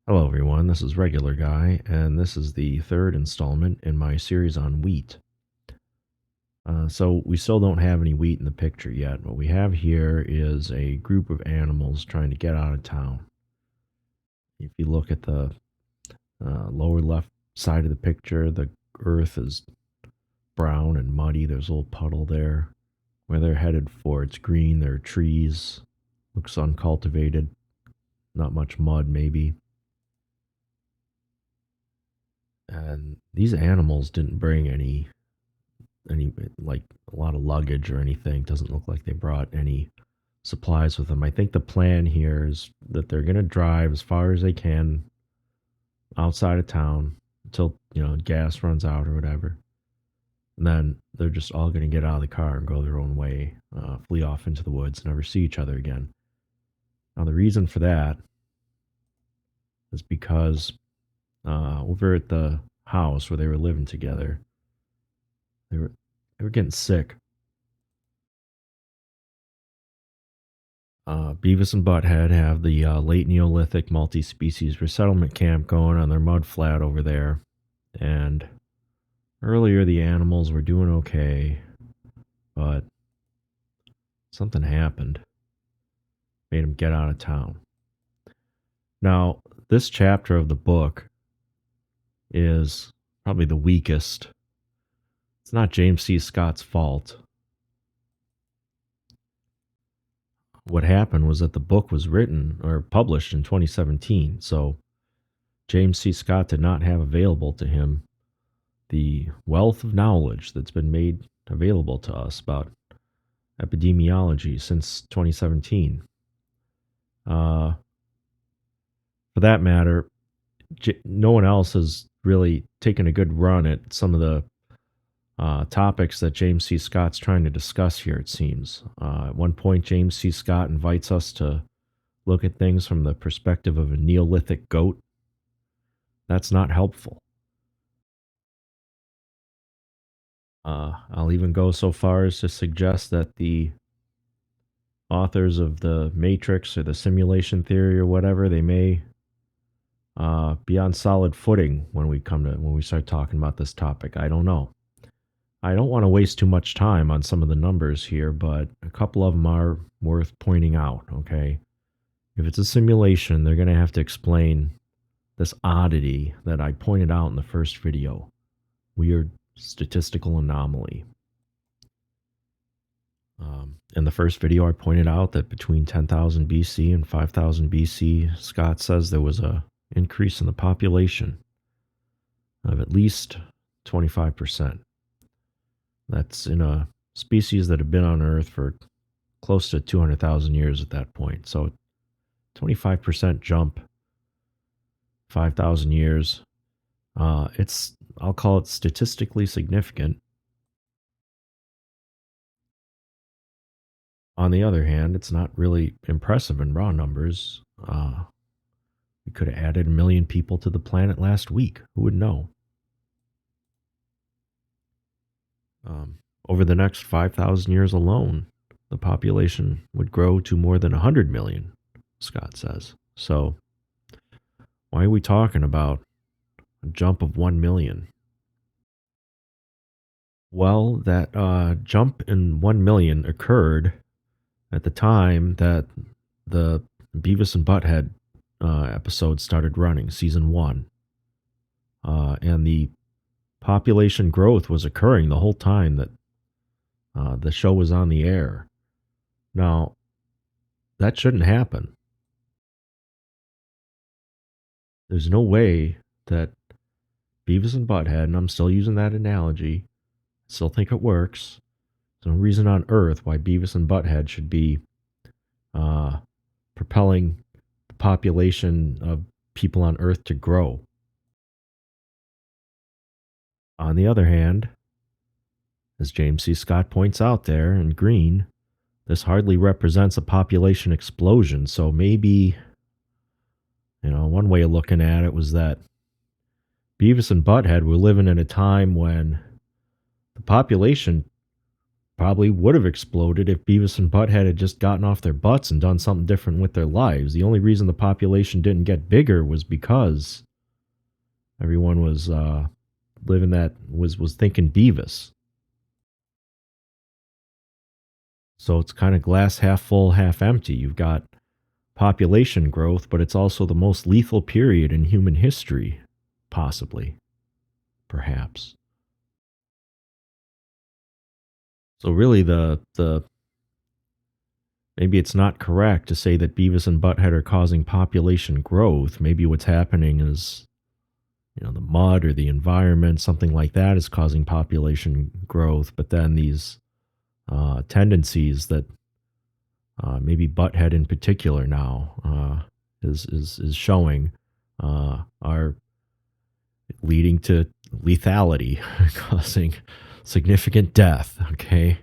Hello, everyone. This is Regular Guy, and this is the third installment in my series on wheat. So, we still don't have any wheat in the picture yet. What we have here is a group of animals trying to get out of town. If you look at the lower left side of the picture, the earth is brown and muddy. There's a little puddle there. Where they're headed for, it's green. There are trees. Looks uncultivated. Not much mud, maybe. And these animals didn't bring any like a lot of luggage or anything. Doesn't look like they brought any supplies with them. I think the plan here is that they're going to drive as far as they can outside of town until gas runs out or whatever, and then they're just all going to get out of the car and go their own way, flee off into the woods, never see each other again. Now the reason for that is because over at the house where they were living together, they were getting sick. Beavis and Butthead have the late Neolithic multi-species resettlement camp going on their mud flat over there. And earlier the animals were doing okay, but something happened. Made them get out of town. Now, this chapter of the book is probably the weakest. It's not James C. Scott's fault. What happened was that the book was written or published in 2017, so James C. Scott did not have available to him the wealth of knowledge that's been made available to us about epidemiology since 2017. For that matter, no one else has really taken a good run at some of the topics that James C. Scott's trying to discuss here, it seems. At one point, James C. Scott invites us to look at things from the perspective of a Neolithic goat. That's not helpful. I'll even go so far as to suggest that the authors of the Matrix or the simulation theory or whatever, they may be on solid footing when we start talking about this topic. I don't know. I don't want to waste too much time on some of the numbers here, but a couple of them are worth pointing out, okay? If it's a simulation, they're going to have to explain this oddity that I pointed out in the first video. Weird statistical anomaly. In the first video, I pointed out that between 10,000 BC and 5,000 BC, Scott says there was a increase in the population of at least 25%. That's in a species that had been on Earth for close to 200,000 years at that point. So 25% jump, 5,000 years. I'll call it statistically significant. On the other hand, it's not really impressive in raw numbers. We could have added 1 million people to the planet last week. Who would know? Over the next 5,000 years alone, the population would grow to more than 100 million, Scott says. So, why are we talking about a jump of 1 million? Well, that jump in 1 million occurred at the time that the Beavis and Butthead episode started running, season 1. And the population growth was occurring the whole time that the show was on the air. Now, that shouldn't happen. There's no way that Beavis and Butthead, and I'm still using that analogy, I still think it works. There's no reason on earth why Beavis and Butthead should be propelling the population of people on Earth to grow. On the other hand, as James C. Scott points out there in green, this hardly represents a population explosion. So maybe, one way of looking at it was that Beavis and Butthead were living in a time when the population probably would have exploded if Beavis and Butthead had just gotten off their butts and done something different with their lives. The only reason the population didn't get bigger was because everyone was living that was thinking Beavis. So it's kind of glass half full, half empty. You've got population growth, but it's also the most lethal period in human history, possibly, perhaps. So really the maybe it's not correct to say that Beavis and Butthead are causing population growth. Maybe what's happening is, the mud or the environment, something like that is causing population growth, but then these tendencies that maybe Butthead in particular now is showing are leading to lethality, causing significant death. Okay,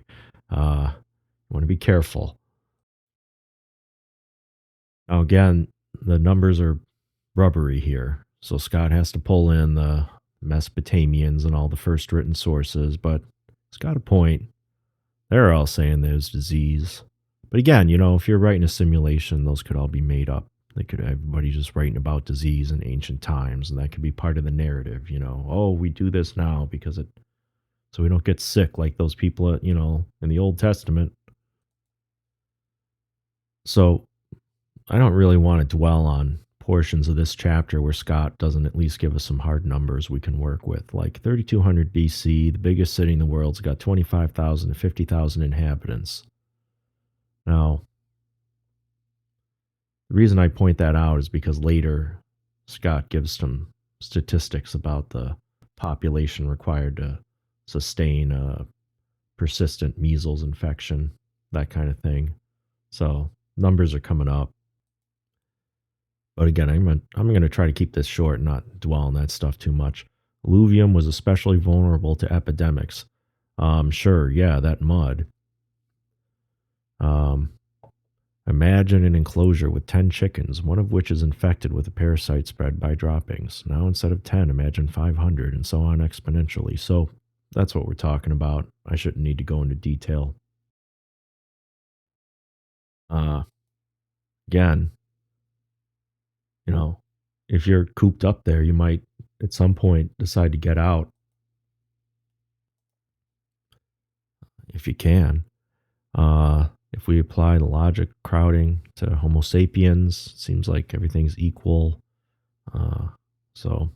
you want to be careful. Now, again, the numbers are rubbery here, so Scott has to pull in the Mesopotamians and all the first written sources, but he's got a point. They're all saying there's disease. But again, if you're writing a simulation, those could all be made up. Everybody just writing about disease in ancient times, and that could be part of the narrative. Oh, we do this now because so we don't get sick like those people, in the Old Testament. So I don't really want to dwell on portions of this chapter where Scott doesn't at least give us some hard numbers we can work with. Like 3200 BC, the biggest city in the world's got 25,000 to 50,000 inhabitants. Now, the reason I point that out is because later Scott gives some statistics about the population required to sustain a persistent measles infection, that kind of thing. So numbers are coming up. But again, I'm going to try to keep this short and not dwell on that stuff too much. Alluvium was especially vulnerable to epidemics. Sure, yeah, that mud. Imagine an enclosure with 10 chickens, one of which is infected with a parasite spread by droppings. Now, instead of 10, imagine 500, and so on exponentially. So that's what we're talking about. I shouldn't need to go into detail. Again, if you're cooped up there, you might at some point decide to get out. If you can. If we apply the logic crowding to Homo sapiens, it seems like everything's equal. So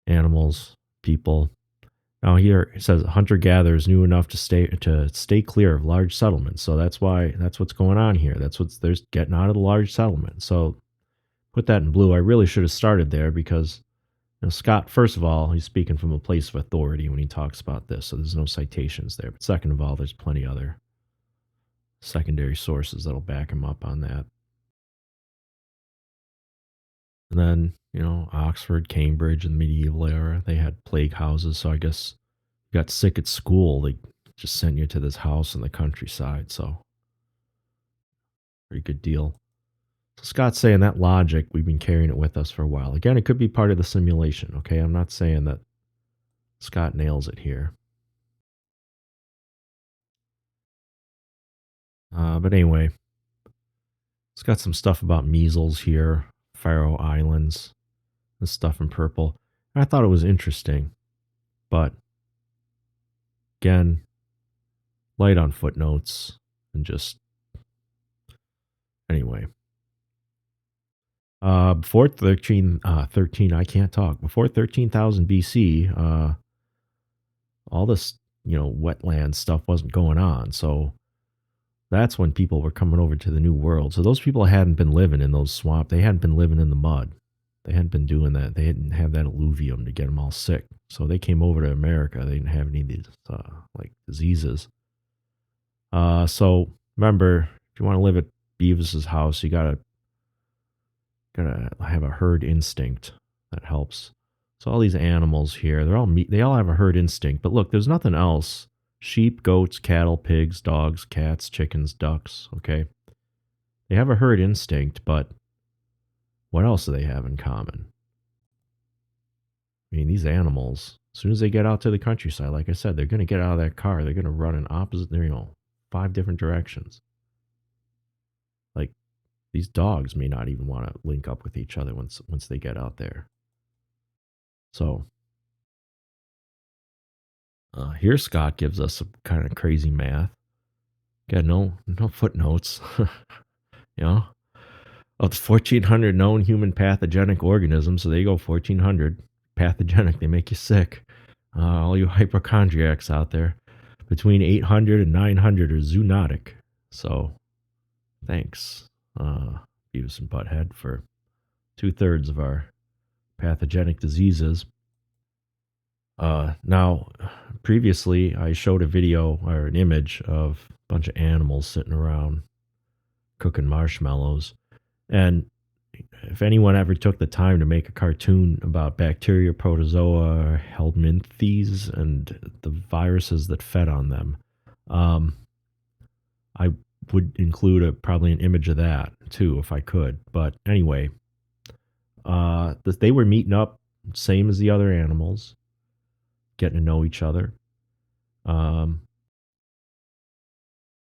animals, people. Now here it says hunter-gatherers knew enough to stay clear of large settlements. So that's what's going on here. There's getting out of the large settlement. So put that in blue. I really should have started there because Scott, first of all, he's speaking from a place of authority when he talks about this. So there's no citations there. But second of all, there's plenty other secondary sources that'll back him up on that. And then, Oxford, Cambridge in the medieval era, they had plague houses. So I guess you got sick at school, they just sent you to this house in the countryside. So pretty good deal. So Scott's saying that logic, we've been carrying it with us for a while. Again, it could be part of the simulation, okay? I'm not saying that Scott nails it here. But anyway, it's got some stuff about measles here, Faroe Islands, this stuff in purple. And I thought it was interesting, but again, light on footnotes and just anyway. Before 13, I can't talk. Before 13,000 BC, all this, wetland stuff wasn't going on. So that's when people were coming over to the New World. So those people hadn't been living in those swamps. They hadn't been living in the mud. They hadn't been doing that. They didn't have that alluvium to get them all sick. So they came over to America. They didn't have any of these diseases. So remember, if you want to live at Beavis's house, you gotta have a herd instinct that helps. So all these animals here, they all have a herd instinct. But look, there's nothing else. Sheep, goats, cattle, pigs, dogs, cats, chickens, ducks, okay? They have a herd instinct, but what else do they have in common? I mean, these animals, As soon as they get out to the countryside, like I said, they're going to get out of that car. They're going to run in opposite, 5 different directions. Like, these dogs may not even want to link up with each other once they get out there. So here Scott gives us some kind of crazy math. Got no footnotes. you know, of the 1,400 known human pathogenic organisms, so there you go, 1,400 pathogenic. They make you sick. All you hypochondriacs out there, between 800 and 900 are zoonotic. So, thanks, Beavis and Butthead, for 2/3 of our pathogenic diseases. Now, previously, I showed a video or an image of a bunch of animals sitting around cooking marshmallows. And if anyone ever took the time to make a cartoon about bacteria, protozoa, helminthes, and the viruses that fed on them, I would include probably an image of that too, if I could. But anyway, they were meeting up, same as the other animals, getting to know each other,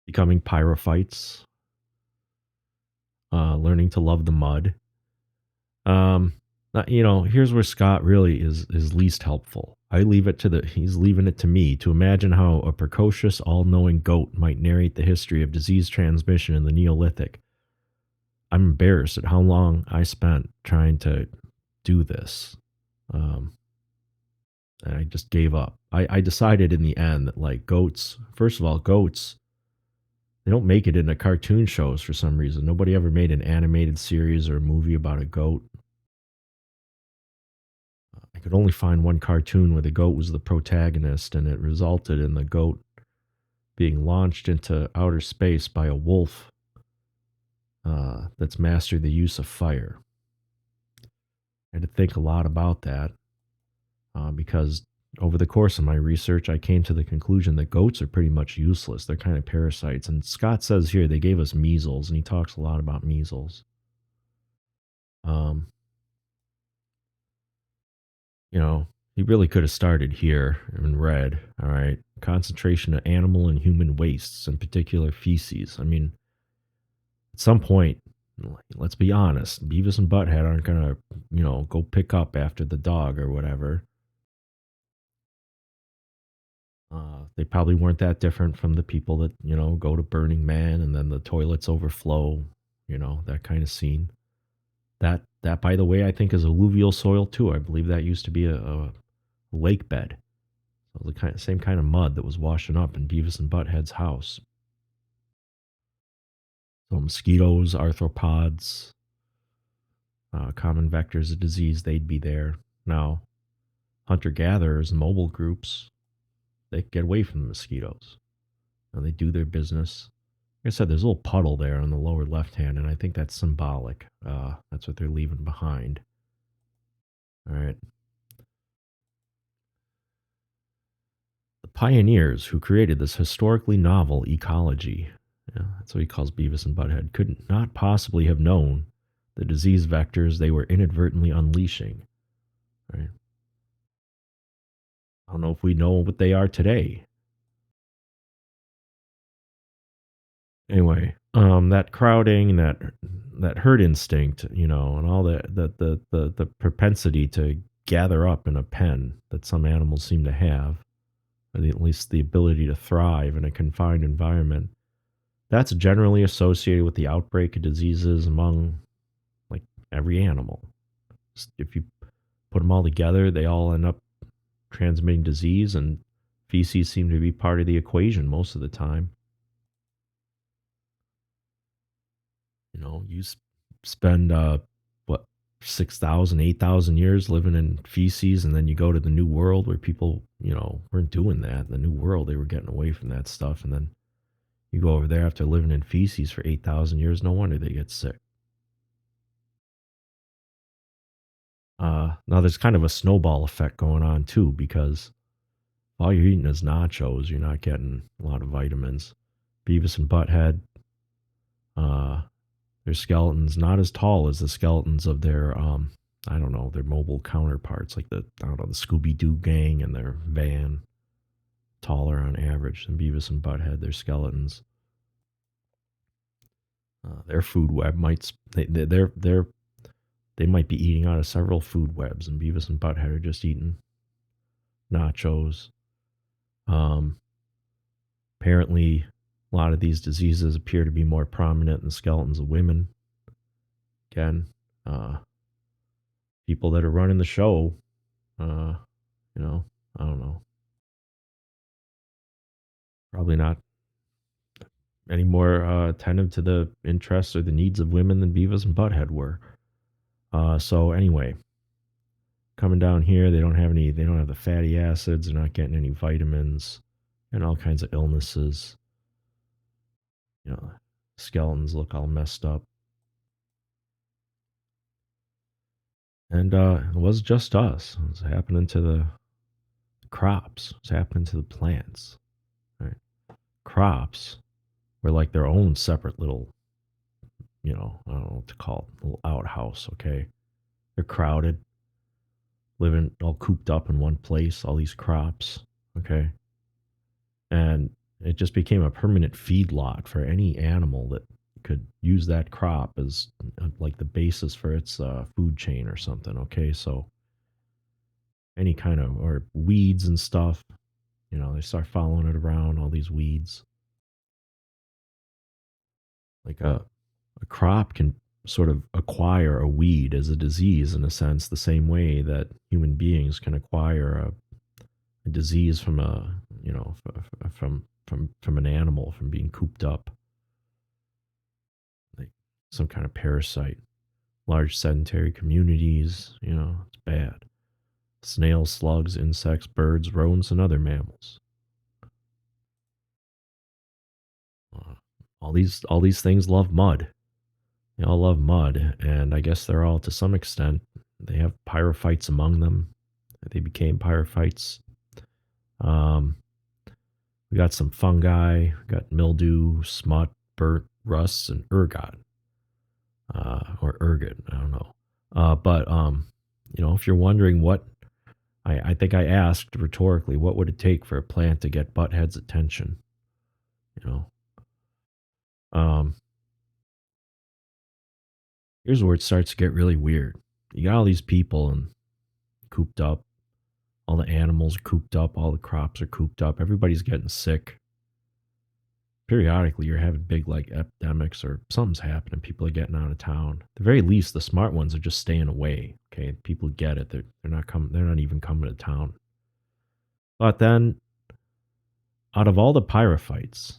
becoming pyrophytes, learning to love the mud. Here's where Scott really is least helpful. He's leaving it to me to imagine how a precocious, all-knowing goat might narrate the history of disease transmission in the Neolithic. I'm embarrassed at how long I spent trying to do this. And I just gave up. I decided in the end that, like, goats, first of all, they don't make it into cartoon shows for some reason. Nobody ever made an animated series or a movie about a goat. I could only find one cartoon where the goat was the protagonist, and it resulted in the goat being launched into outer space by a wolf that's mastered the use of fire. I had to think a lot about that because over the course of my research, I came to the conclusion that goats are pretty much useless. They're kind of parasites. And Scott says here they gave us measles, and he talks a lot about measles. He really could have started here in red, all right? Concentration of animal and human wastes, in particular feces. I mean, at some point, let's be honest, Beavis and Butthead aren't going to, go pick up after the dog or whatever. They probably weren't that different from the people that, go to Burning Man and then the toilets overflow, that kind of scene. That, by the way, I think is alluvial soil too. I believe that used to be a lake bed. So the same kind of mud that was washing up in Beavis and Butthead's house. So mosquitoes, arthropods, common vectors of disease, they'd be there. Now, hunter-gatherers, mobile groups, they get away from the mosquitoes. And they do their business. Like I said, there's a little puddle there on the lower left hand, and I think that's symbolic. That's what they're leaving behind. All right. The pioneers who created this historically novel ecology, that's what he calls Beavis and Butthead, could not possibly have known the disease vectors they were inadvertently unleashing. Right? I don't know if we know what they are today. Anyway, that crowding, that herd instinct, and all the propensity to gather up in a pen that some animals seem to have, or at least the ability to thrive in a confined environment, that's generally associated with the outbreak of diseases among, like, every animal. If you put them all together, they all end up transmitting disease, and feces seem to be part of the equation most of the time. You spend, 6,000, 8,000 years living in feces, and then you go to the New World where people, weren't doing that. In the New World, they were getting away from that stuff. And then you go over there after living in feces for 8,000 years, no wonder they get sick. Now, there's kind of a snowball effect going on, too, because all you're eating is nachos. You're not getting a lot of vitamins. Beavis and Butthead, their skeletons not as tall as the skeletons of their I don't know, their mobile counterparts, like I don't know, the Scooby Doo gang and their van, taller on average than Beavis and Butthead. Their skeletons, their food web might they might be eating out of several food webs, and Beavis and Butthead are just eating nachos. Apparently, a lot of these diseases appear to be more prominent in the skeletons of women. Again, people that are running the show, you know, I don't know, probably not any more attentive to the interests or the needs of women than Beavis and Butthead were. So anyway, coming down here, they don't have the fatty acids, they're not getting any vitamins, and all kinds of illnesses. You know, skeletons look all messed up. And it was just us. It was happening to the crops. It was happening to the plants. Right? Crops were like their own separate little, I don't know what to call it, little outhouse, okay? They're crowded, living all cooped up in one place, all these crops, okay? And it just became a permanent feedlot for any animal that could use that crop as like the basis for its food chain or something, okay? So any kind of, or weeds and stuff, they start following it around, all these weeds. Like a crop can sort of acquire a weed as a disease in a sense, the same way that human beings can acquire a disease from from an animal, from being cooped up, like some kind of parasite. Large sedentary communities, it's bad. Snails, slugs, insects, birds, rodents, and other mammals. All these things love mud. They all love mud, and I guess they're all, to some extent, they have pyrophytes among them. They became pyrophytes. We got some fungi, we got mildew, smut, burnt, rusts, and ergot. Or ergot, I don't know. But if you're wondering what, I think I asked rhetorically, what would it take for a plant to get Butthead's attention? Here's where it starts to get really weird. You got all these people and cooped up. All the animals are cooped up. All the crops are cooped up. Everybody's getting sick. Periodically, you're having big like epidemics or something's happening. People are getting out of town. At the very least, the smart ones are just staying away. Okay, people get it. They're not coming. They're not even coming to town. But then, out of all the pyrophytes,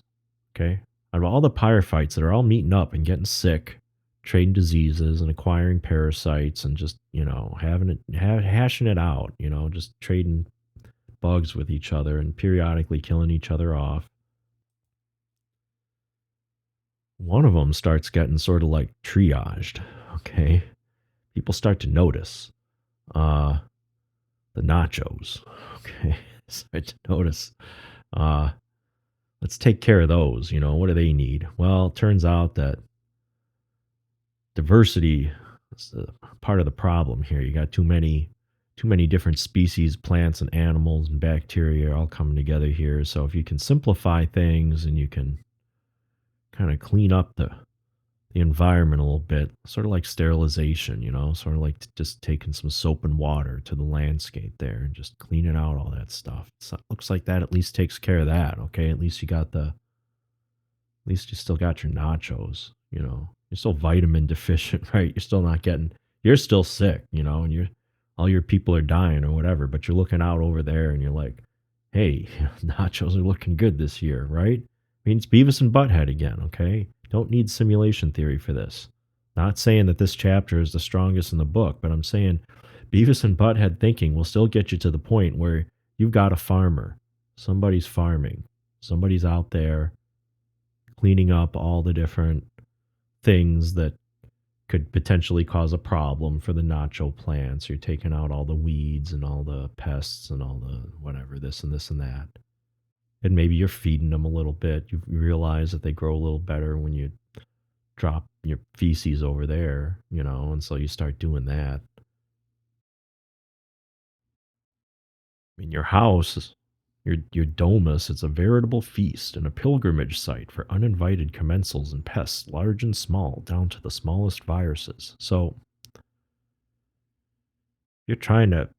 okay, out of all the pyrophytes that are all meeting up and getting sick, trading diseases and acquiring parasites and just hashing it out, just trading bugs with each other and periodically killing each other off. One of them starts getting sort of like triaged. Okay, people start to notice the nachos. Okay, start to notice. Let's take care of those. What do they need? Well, it turns out that diversity is part of the problem here. You got too many different species, plants and animals and bacteria all coming together here. So if you can simplify things and you can kind of clean up the environment a little bit, sort of like sterilization, sort of like just taking some soap and water to the landscape there and just cleaning out all that stuff. It looks like that at least takes care of that. Okay, at least you still got your nachos. You're still vitamin deficient, right? You're still sick, and all your people are dying or whatever, but you're looking out over there and you're like, hey, nachos are looking good this year, right? I mean, it's Beavis and Butthead again, okay? Don't need simulation theory for this. Not saying that this chapter is the strongest in the book, but I'm saying Beavis and Butthead thinking will still get you to the point where you've got a farmer. Somebody's farming. Somebody's out there cleaning up all the different things that could potentially cause a problem for the nacho plants. You're taking out all the weeds and all the pests and all the whatever, this and this and that. And maybe you're feeding them a little bit. You realize that they grow a little better when you drop your feces over there, and so you start doing that. mean, your house, your domus, it's a veritable feast and a pilgrimage site for uninvited commensals and pests, large and small, down to the smallest viruses. So you're trying to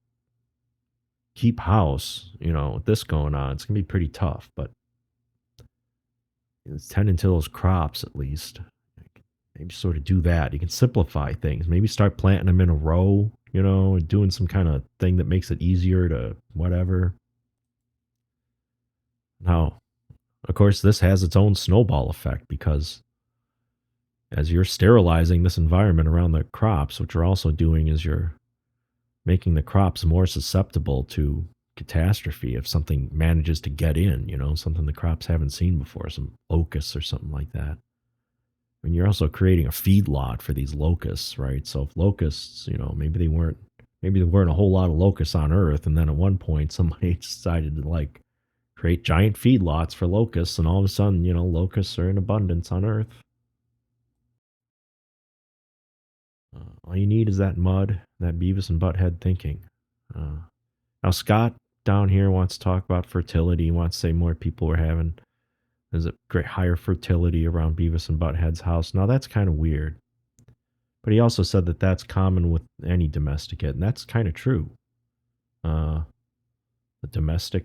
keep house, with this going on. It's gonna be pretty tough, but it's tending to those crops at least. Maybe sort of do that. You can simplify things. Maybe start planting them in a row, and doing some kind of thing that makes it easier to whatever. Now, of course, this has its own snowball effect because as you're sterilizing this environment around the crops, what you're also doing is you're making the crops more susceptible to catastrophe if something manages to get in, something the crops haven't seen before, some locusts or something like that. I mean, you're also creating a feedlot for these locusts, right? So if locusts, maybe there weren't a whole lot of locusts on Earth, and then at one point somebody decided to create giant feedlots for locusts, and all of a sudden, locusts are in abundance on Earth. All you need is that mud, that Beavis and Butthead thinking. Now Scott down here wants to talk about fertility. He wants to say more people were having there's a great higher fertility around Beavis and Butthead's house. Now that's kind of weird. But he also said that that's common with any domesticate, and that's kind of true. The domestic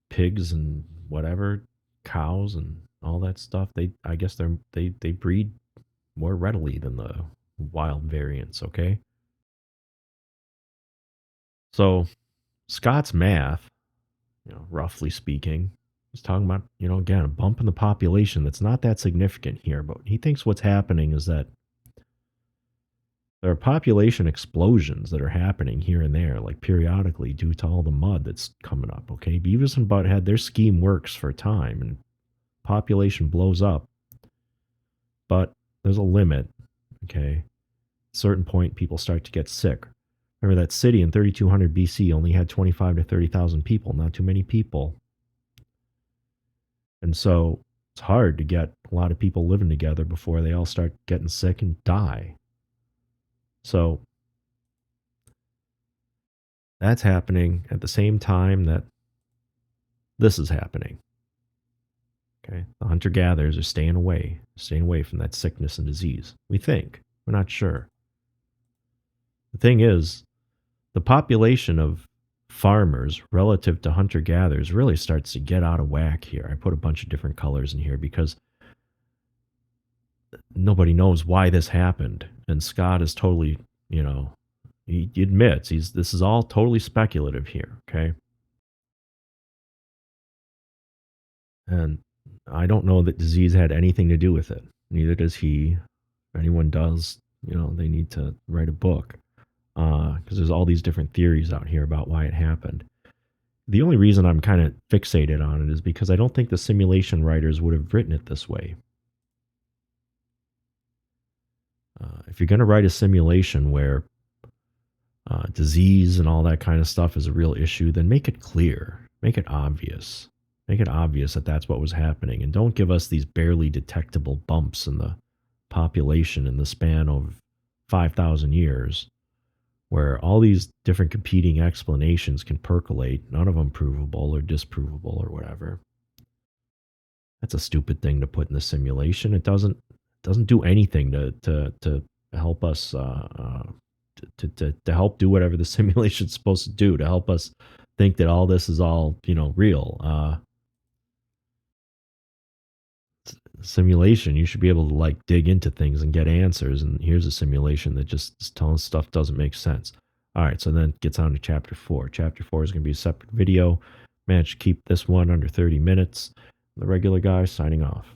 pigs and whatever, cows and all that stuff, I guess they breed more readily than the wild variants, okay? So Scott's math, roughly speaking, is talking about, again, a bump in the population that's not that significant here, but he thinks what's happening is that there are population explosions that are happening here and there, like periodically due to all the mud that's coming up, okay? Beavis and Butthead, their scheme works for a time, and population blows up, but there's a limit, okay? At a certain point, people start to get sick. Remember that city in 3200 BC only had 25 to 30,000 people, not too many people. And so it's hard to get a lot of people living together before they all start getting sick and die. So that's happening at the same time that this is happening. Okay, the hunter-gatherers are staying away from that sickness and disease. We think. We're not sure. The thing is, the population of farmers relative to hunter-gatherers really starts to get out of whack here. I put a bunch of different colors in here because nobody knows why this happened. And Scott is totally, he admits this is all totally speculative here, okay? And I don't know that disease had anything to do with it. Neither does he. If anyone does, they need to write a book. Because there's all these different theories out here about why it happened. The only reason I'm kind of fixated on it is because I don't think the simulation writers would have written it this way. If you're going to write a simulation where disease and all that kind of stuff is a real issue, then make it clear, make it obvious. Make it obvious that that's what was happening. And don't give us these barely detectable bumps in the population in the span of 5,000 years, where all these different competing explanations can percolate, none of them provable or disprovable or whatever. That's a stupid thing to put in the simulation. It doesn't do anything to help us to help do whatever the simulation's supposed to do, to help us think that all this is all real. Simulation, you should be able to dig into things and get answers, and here's a simulation that just is telling stuff doesn't make sense. All right, so then it gets on to chapter 4. Chapter 4 is going to be a separate video. Managed to keep this one under 30 minutes. The regular guy signing off.